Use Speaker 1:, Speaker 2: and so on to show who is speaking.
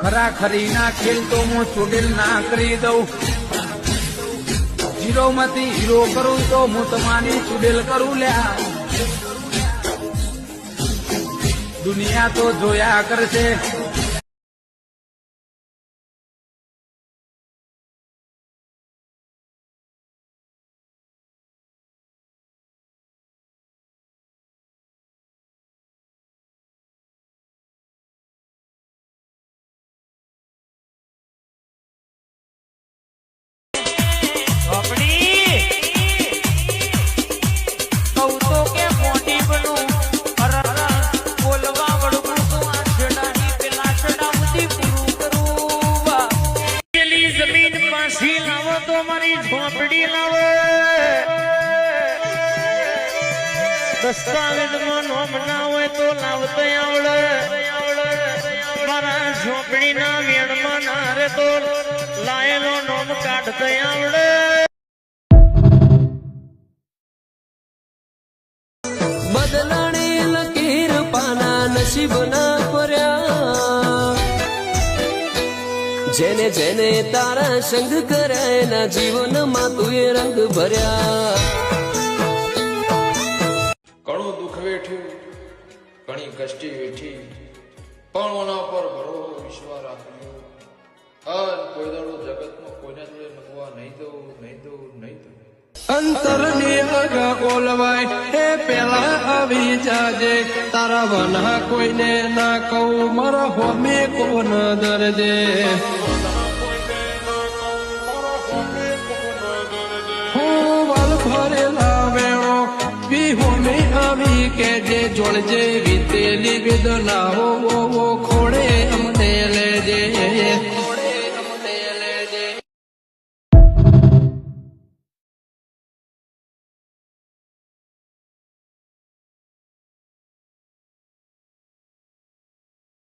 Speaker 1: ખરા ખરી ના ખેલ તો હું ચૂડેલ ના કરી દઉં. જીરો માંથી હીરો કરું તો હું તમારી ચૂડેલ કરું લ્યા. દુનિયા તો જોયા કરશે.
Speaker 2: દસ્તાવેજમાં નોમ ના હોય તો લાવતો આવડે. મારા ઝોપડી ના વેણમાં ના રે તો લાયેલો નોમ કાઢતો આવડે.
Speaker 3: બદલાણે લકીર પાના નસીબ ના પર્યા. જેને જેને તારા સંગ કર્યા એના જીવનમાં તું એ રંગ ભર્યા.
Speaker 4: ઘણું દુઃખ વેઠ્યું, ઘણી કષ્ટી વેઠી, પણ ઓના પર ભરોસો વિશ્વાસ રાખ્યો. કોઈ દાડો જગતમાં કોઈના જોડે નમવા નહીં દઉં, નહીં દઉં, નહીં દઉં.
Speaker 1: અંતરની આગ ઓલવાય એ પેલા આવી જાજે. તારા વના કોઈને ના કહું, મારા હોમે કોન દરજે. હું વાલ ભરેલા વેણો હોમે આવી કે જે જોડજે વીતેલી વેદનાઓ ખોડે અમને લે.